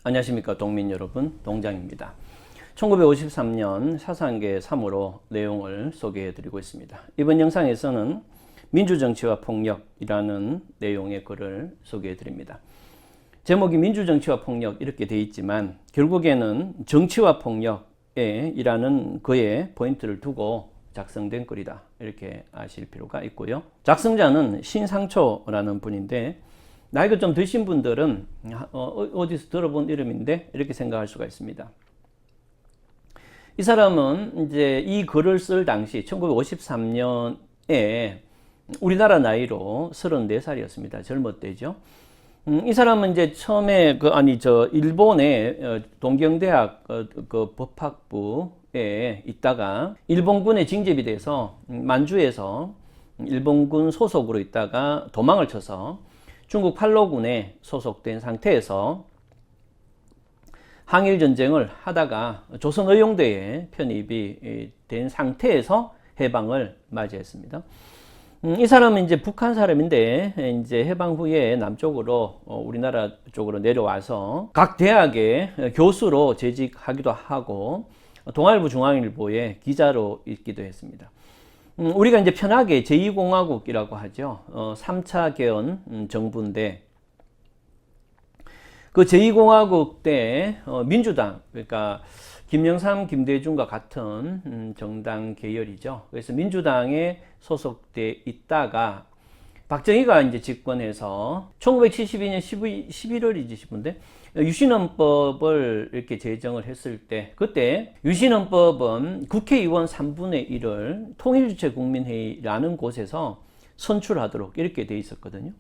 안녕하십니까 동민 여러분, 동장입니다. 1953년 사상계 3호로 내용을 소개해 드리고 있습니다. 이번 영상에서는 민주정치와 폭력이라는 내용의 글을 소개해 드립니다. 제목이 민주정치와 폭력 이렇게 되어 있지만 결국에는 정치와 폭력에 이라는 그의 포인트를 두고 작성된 글이다, 이렇게 아실 필요가 있고요. 작성자는 신상초라는 분인데 나이가 좀 드신 분들은 어디서 들어본 이름인데 이렇게 생각할 수가 있습니다. 이 사람은 이제 이 글을 쓸 당시 1953년에 우리나라 나이로 34살이었습니다. 젊을 때죠. 이 사람은 이제 처음에 일본의 동경대학 그 법학부에 있다가 일본군에 징집이 돼서 만주에서 일본군 소속으로 있다가 도망을 쳐서 중국 팔로군에 소속된 상태에서 항일전쟁을 하다가 조선의용대에 편입이 된 상태에서 해방을 맞이했습니다. 이 사람은 이제 북한 사람인데 이제 해방 후에 남쪽으로 우리나라 쪽으로 내려와서 각 대학의 교수로 재직하기도 하고 동아일보 중앙일보의 기자로 있기도 했습니다. 우리가 이제 편하게 제2공화국이라고 하죠. 3차 개헌 정부인데 그 제2공화국 때 민주당, 그러니까 김영삼, 김대중과 같은 정당 계열이죠. 그래서 민주당에 소속돼 있다가 박정희가 이제 집권해서 1972년 11월이지 싶은데 유신헌법을 이렇게 제정을 했을 때, 그때 유신헌법은 국회의원 3분의 1을 통일주체국민회의라는 곳에서 선출하도록 이렇게 돼 있었거든요.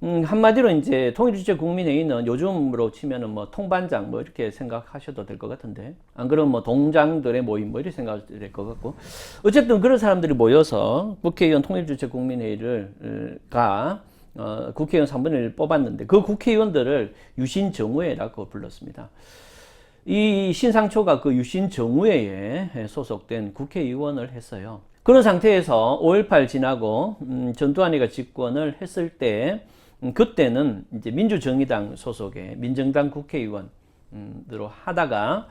한마디로 이제 통일주체국민회의는 요즘으로 치면은 뭐 통반장 뭐 이렇게 생각하셔도 될 것 같은데, 안 그러면 뭐 동장들의 모임 뭐 이렇게 생각하셔도 될 것 같고, 어쨌든 그런 사람들이 모여서 국회의원 통일주체국민회의를 국회의원 3분의 1을 뽑았는데 그 국회의원들을 유신정의회라고 불렀습니다. 이 신상초가 그 유신정의회에 소속된 국회의원을 했어요. 그런 상태에서 5.18 지나고 전두환이가 집권을 했을 때 그때는 이제 민주정의당 소속의 민정당 국회의원으로 하다가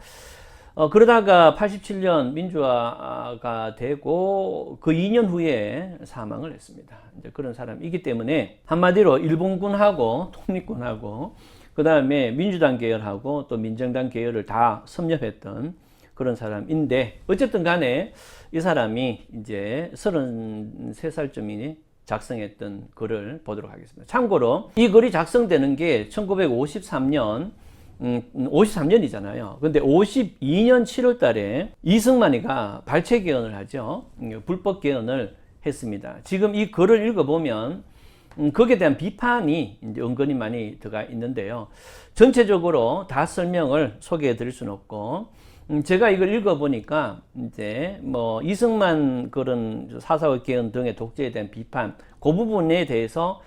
그러다가 87년 민주화가 되고 그 2년 후에 사망을 했습니다. 이제 그런 사람이기 때문에 한마디로 일본군하고 독립군하고 그 다음에 민주당 계열하고 또 민정당 계열을 다 섭렵했던 그런 사람인데, 어쨌든 간에 이 사람이 이제 33살쯤이니 작성했던 글을 보도록 하겠습니다. 참고로 이 글이 작성되는 게 1953년 53년이잖아요. 근데 52년 7월 달에 이승만이가 발췌 개헌을 하죠. 불법 개헌을 했습니다. 지금 이 글을 읽어보면 거기에 대한 비판이 이제 은근히 많이 들어가 있는데요. 전체적으로 다 설명을 소개해 드릴 수는 없고, 제가 이걸 읽어보니까 이제 뭐 이승만 그런 4.4.5 개헌 등의 독재에 대한 비판, 그 부분에 대해서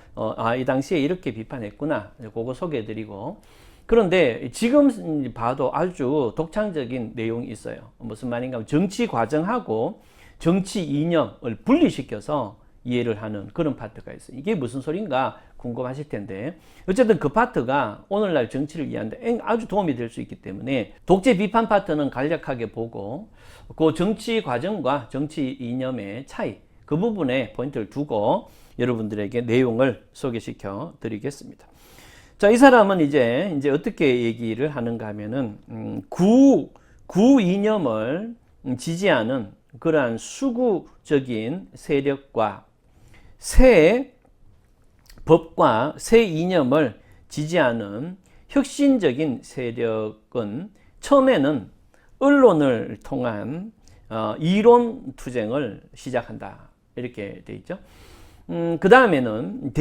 이 당시에 이렇게 비판했구나, 그거 소개해 드리고, 그런데 지금 봐도 아주 독창적인 내용이 있어요. 무슨 말인가 하면 정치 과정하고 정치 이념을 분리시켜서 이해를 하는 그런 파트가 있어요. 이게 무슨 소린가 궁금하실 텐데, 어쨌든 그 파트가 오늘날 정치를 이해하는데 아주 도움이 될 수 있기 때문에 독재 비판 파트는 간략하게 보고 그 정치 과정과 정치 이념의 차이, 그 부분에 포인트를 두고 여러분들에게 내용을 소개시켜 드리겠습니다. 자, 이 사람은 이제 어떻게 얘기를 하는가 하면은 구 이념을 지지하는 그러한 수구적인 세력과 새 법과 새 이념을 지지하는 혁신적인 세력은 처음에는 언론을 통한 이론 투쟁을 시작한다, 이렇게 돼 있죠. 그 다음에는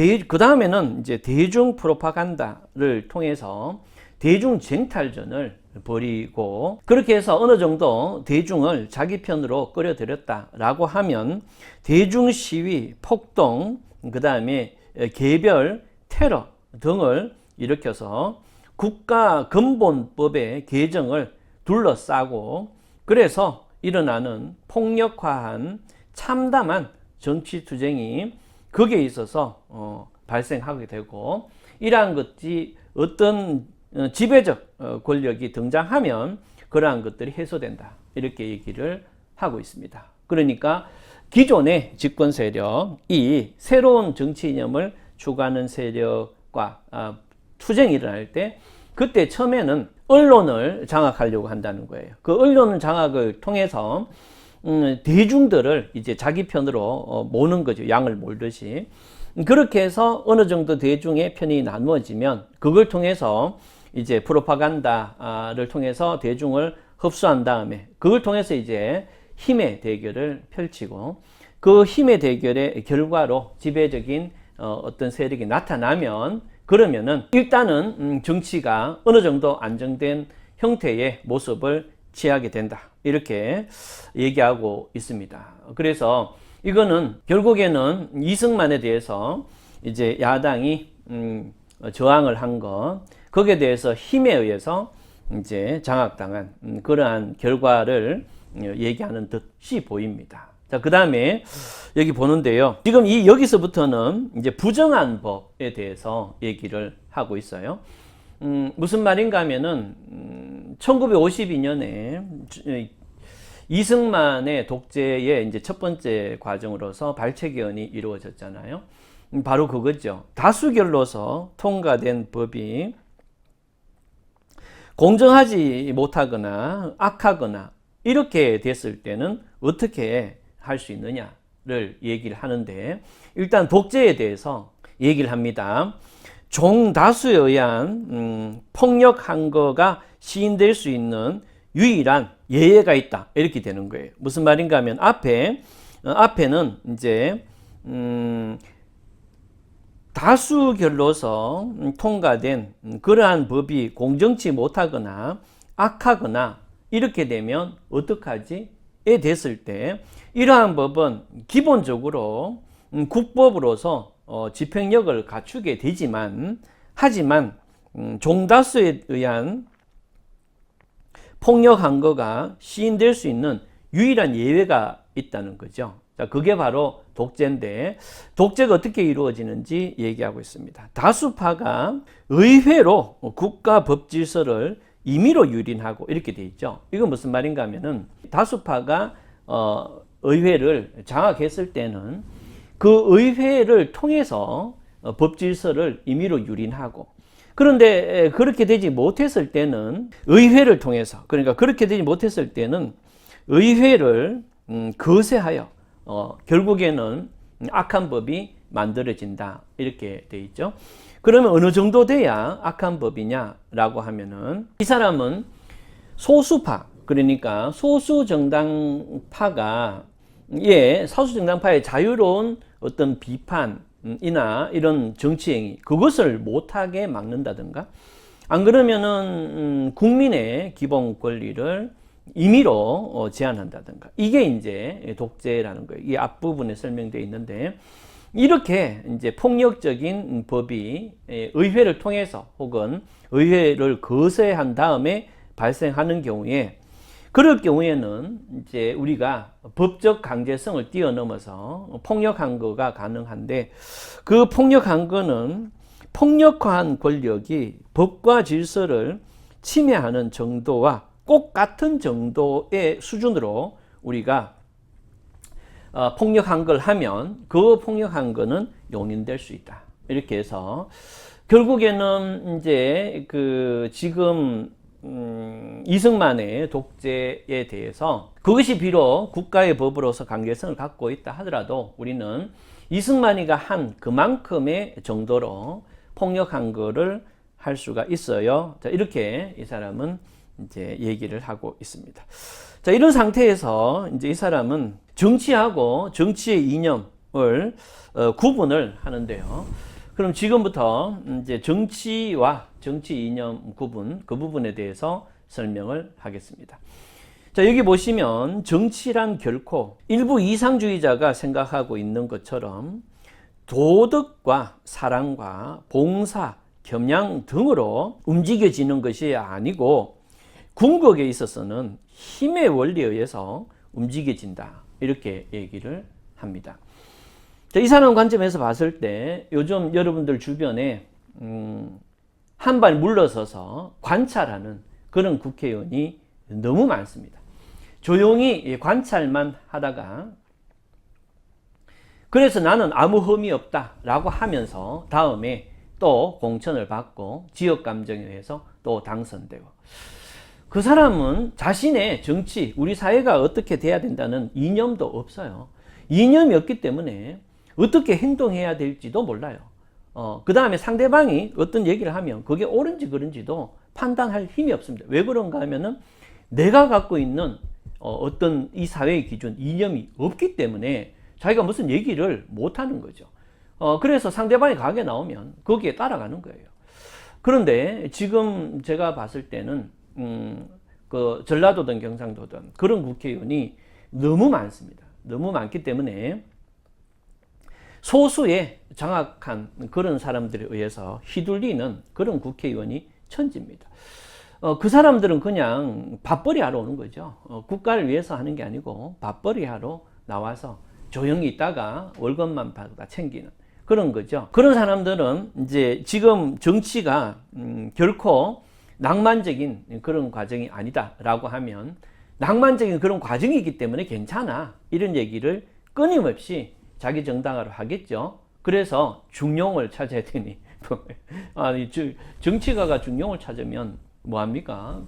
이제 대중 프로파간다를 통해서 대중 쟁탈전을 벌이고, 그렇게 해서 어느 정도 대중을 자기 편으로 끌어들였다라고 하면 대중 시위, 폭동, 그 다음에 개별 테러 등을 일으켜서 국가 근본법의 개정을 둘러싸고, 그래서 일어나는 폭력화한 참담한 정치투쟁이 거기에 있어서 발생하게 되고, 이러한 것이 어떤 지배적 권력이 등장하면 그러한 것들이 해소된다. 이렇게 얘기를 하고 있습니다. 그러니까 기존의 집권 세력이 새로운 정치 이념을 추구하는 세력과 투쟁이 일어날 때 그때 처음에는 언론을 장악하려고 한다는 거예요. 그 언론 장악을 통해서 대중들을 이제 자기 편으로 모는 거죠. 양을 몰듯이. 그렇게 해서 어느 정도 대중의 편이 나누어지면 그걸 통해서 이제 프로파간다를 통해서 대중을 흡수한 다음에 그걸 통해서 이제 힘의 대결을 펼치고 그 힘의 대결의 결과로 지배적인 어떤 세력이 나타나면 그러면은 일단은 정치가 어느 정도 안정된 형태의 모습을 취하게 된다. 이렇게 얘기하고 있습니다. 그래서 이거는 결국에는 이승만에 대해서 이제 야당이 저항을 한 것, 거기에 대해서 힘에 의해서 이제 장악당한 그러한 결과를 얘기하는 듯이 보입니다. 자, 그 다음에 여기 보는데요. 지금 여기서부터는 이제 부정한 법에 대해서 얘기를 하고 있어요. 무슨 말인가 하면은, 1952년에 이승만의 독재의 이제 첫 번째 과정으로서 발췌개헌이 이루어졌잖아요. 바로 그거죠. 다수결로서 통과된 법이 공정하지 못하거나 악하거나 이렇게 됐을 때는 어떻게 할 수 있느냐를 얘기를 하는데 일단 독재에 대해서 얘기를 합니다. 종다수에 의한 폭력한 거가 시인될 수 있는 유일한 예외가 있다. 이렇게 되는 거예요. 무슨 말인가 하면 앞에는 이제 다수결로서 통과된 그러한 법이 공정치 못하거나 악하거나 이렇게 되면 어떡하지? 에 됐을 때 이러한 법은 기본적으로 국법으로서 집행력을 갖추게 되지만 하지만 종다수에 의한 폭력 항거가 시인될 수 있는 유일한 예외가 있다는 거죠. 자, 그게 바로 독재인데 독재가 어떻게 이루어지는지 얘기하고 있습니다. 다수파가 의회로 국가 법 질서를 임의로 유린하고 이렇게 돼 있죠. 이건 무슨 말인가 하면은 다수파가 의회를 장악했을 때는 그 의회를 통해서 법 질서를 임의로 유린하고 그런데 그렇게 되지 못했을 때는 의회를 통해서 그러니까 그렇게 되지 못했을 때는 의회를 거세하여 결국에는 악한 법이 만들어진다 이렇게 돼 있죠. 그러면 어느 정도 돼야 악한 법이냐라고 하면은 이 사람은 소수파 그러니까 소수정당파가 소수정당파의 자유로운 어떤 비판이나 이런 정치행위 그것을 못하게 막는다든가 안 그러면은 국민의 기본 권리를 임의로 제한한다든가 이게 이제 독재라는 거예요. 이 앞부분에 설명되어 있는데 이렇게 이제 폭력적인 법이 의회를 통해서 혹은 의회를 거세한 다음에 발생하는 경우에 그럴 경우에는 이제 우리가 법적 강제성을 뛰어넘어서 폭력한 거가 가능한데 그 폭력한 거는 폭력한 권력이 법과 질서를 침해하는 정도와 꼭 같은 정도의 수준으로 우리가 폭력한 걸 하면 그 폭력한 거는 용인될 수 있다. 이렇게 해서 결국에는 이제 지금 이승만의 독재에 대해서 그것이 비록 국가의 법으로서 강제성을 갖고 있다 하더라도 우리는 이승만이가 한 그만큼의 정도로 폭력한 거를 할 수가 있어요. 자, 이렇게 이 사람은 이제 얘기를 하고 있습니다. 자, 이런 상태에서 이제 이 사람은 정치하고 정치의 이념을 구분을 하는데요. 그럼 지금부터 이제 정치와 정치 이념 구분 그 부분에 대해서 설명을 하겠습니다. 자, 여기 보시면 정치란 결코 일부 이상주의자가 생각하고 있는 것처럼 도덕과 사랑과 봉사, 겸양 등으로 움직여지는 것이 아니고 궁극에 있어서는 힘의 원리에 의해서 움직여진다. 이렇게 얘기를 합니다. 자, 이 사람 관점에서 봤을 때 요즘 여러분들 주변에 한 발 물러서서 관찰하는 그런 국회의원이 너무 많습니다. 조용히 관찰만 하다가 그래서 나는 아무 흠이 없다라고 하면서 다음에 또 공천을 받고 지역감정에 의해서 또 당선되고, 그 사람은 자신의 정치, 우리 사회가 어떻게 돼야 된다는 이념도 없어요. 이념이 없기 때문에 어떻게 행동해야 될지도 몰라요. 그 다음에 상대방이 어떤 얘기를 하면 그게 옳은지 그른지도 판단할 힘이 없습니다. 왜 그런가 하면은 내가 갖고 있는 어떤 이 사회의 기준, 이념이 없기 때문에 자기가 무슨 얘기를 못 하는 거죠. 그래서 상대방이 강하게 나오면 거기에 따라가는 거예요. 그런데 지금 제가 봤을 때는 그 전라도든 경상도든 그런 국회의원이 너무 많습니다. 너무 많기 때문에 소수의 장악한 그런 사람들에 의해서 휘둘리는 그런 국회의원이 천지입니다. 그 사람들은 그냥 밥벌이 하러 오는 거죠. 국가를 위해서 하는 게 아니고 밥벌이 하러 나와서 조용히 있다가 월급만 받아 챙기는 그런 거죠. 그런 사람들은 이제 지금 정치가 결코 낭만적인 그런 과정이 아니다라고 하면 낭만적인 그런 과정이기 때문에 괜찮아, 이런 얘기를 끊임없이 자기 정당화로 하겠죠. 그래서 중용을 찾아야 되니 아니 정치가가 중용을 찾으면 뭐합니까?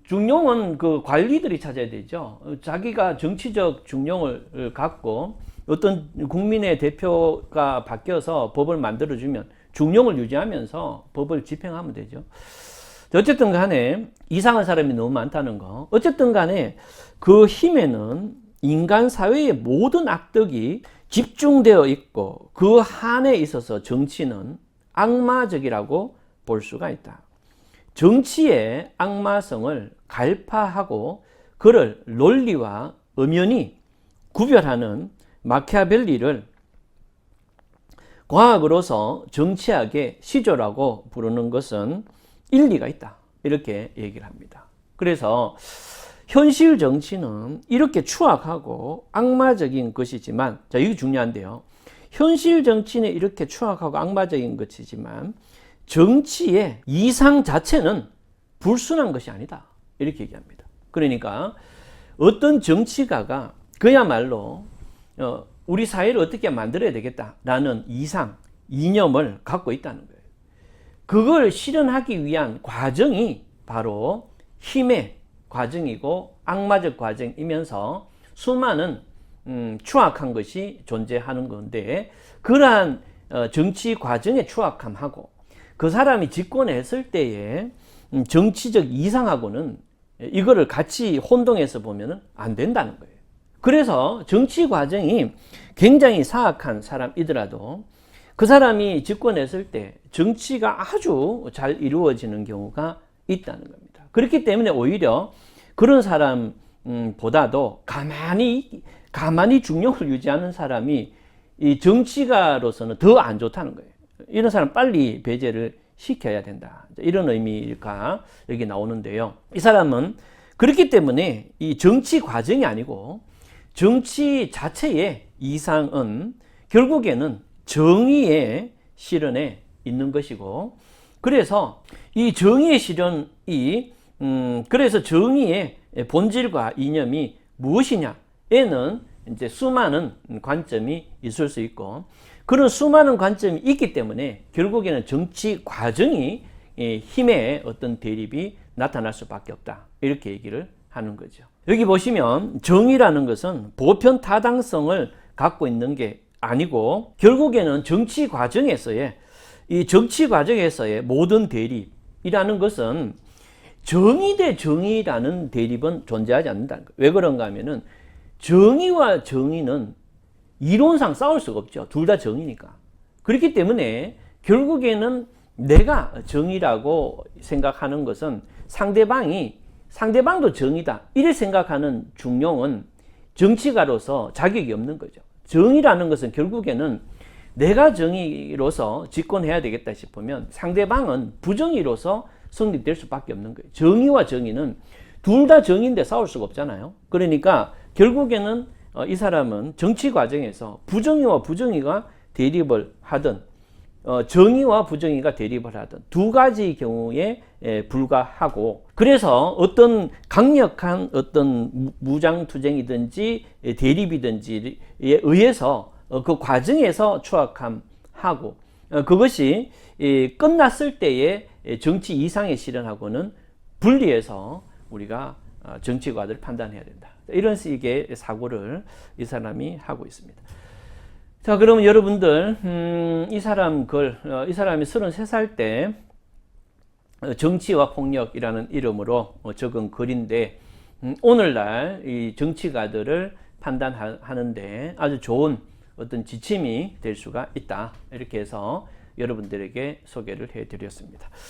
중용은 그 관리들이 찾아야 되죠. 자기가 정치적 중용을 갖고 어떤 국민의 대표가 바뀌어서 법을 만들어주면 중용을 유지하면서 법을 집행하면 되죠. 어쨌든 간에 이상한 사람이 너무 많다는 거. 어쨌든 간에 그 힘에는 인간 사회의 모든 악덕이 집중되어 있고 그 한에 있어서 정치는 악마적이라고 볼 수가 있다. 정치의 악마성을 갈파하고 그를 논리와 엄연히 구별하는 마키아벨리를 과학으로서 정치학의 시조라고 부르는 것은 일리가 있다, 이렇게 얘기를 합니다. 그래서 현실 정치는 이렇게 추악하고 악마적인 것이지만, 자, 이게 중요한데요. 현실 정치는 이렇게 추악하고 악마적인 것이지만 정치의 이상 자체는 불순한 것이 아니다, 이렇게 얘기합니다. 그러니까 어떤 정치가가 그야말로 우리 사회를 어떻게 만들어야 되겠다라는 이상, 이념을 갖고 있다는 거예요. 그걸 실현하기 위한 과정이 바로 힘의 과정이고 악마적 과정이면서 수많은 추악한 것이 존재하는 건데, 그러한 정치 과정의 추악함하고 그 사람이 집권했을 때의 정치적 이상하고는 이거를 같이 혼동해서 보면 안 된다는 거예요. 그래서 정치 과정이 굉장히 사악한 사람이더라도 그 사람이 집권했을 때 정치가 아주 잘 이루어지는 경우가 있다는 겁니다. 그렇기 때문에 오히려 그런 사람보다도 가만히 중용을 유지하는 사람이 이 정치가로서는 더 안 좋다는 거예요. 이런 사람 빨리 배제를 시켜야 된다, 이런 의미가 여기 나오는데요. 이 사람은 그렇기 때문에 이 정치 과정이 아니고 정치 자체의 이상은 결국에는 정의의 실현에 있는 것이고, 그래서 이 정의의 실현이 그래서 정의의 본질과 이념이 무엇이냐에는 이제 수많은 관점이 있을 수 있고, 그런 수많은 관점이 있기 때문에 결국에는 정치 과정이 힘의 어떤 대립이 나타날 수밖에 없다, 이렇게 얘기를 하는 거죠. 여기 보시면 정의라는 것은 보편 타당성을 갖고 있는 게 아니고 결국에는 정치 과정에서의 모든 대립이라는 것은 정의 대 정의라는 대립은 존재하지 않는다는 거예요. 왜 그런가 하면은 정의와 정의는 이론상 싸울 수가 없죠. 둘 다 정의니까. 그렇기 때문에 결국에는 내가 정의라고 생각하는 것은 상대방도 정의다, 이를 생각하는 중용은 정치가로서 자격이 없는 거죠. 정의라는 것은 결국에는 내가 정의로서 집권해야 되겠다 싶으면 상대방은 부정의로서 성립될 수밖에 없는 거예요. 정의와 정의는 둘 다 정의인데 싸울 수가 없잖아요. 그러니까 결국에는 이 사람은 정치 과정에서 부정의와 부정의가 대립을 하든 정의와 부정의가 대립을 하던 두 가지 경우에 불과하고, 그래서 어떤 강력한 어떤 무장투쟁이든지 대립이든지에 의해서 그 과정에서 추악함하고, 그것이 끝났을 때의 정치 이상의 실현하고는 분리해서 우리가 정치과를 판단해야 된다. 이런 식의 사고를 이 사람이 하고 있습니다. 자, 그러면 여러분들, 이 사람이 33살 때 정치와 폭력이라는 이름으로 적은 글인데, 오늘날 이 정치가들을 판단하는데 아주 좋은 어떤 지침이 될 수가 있다. 이렇게 해서 여러분들에게 소개를 해드렸습니다.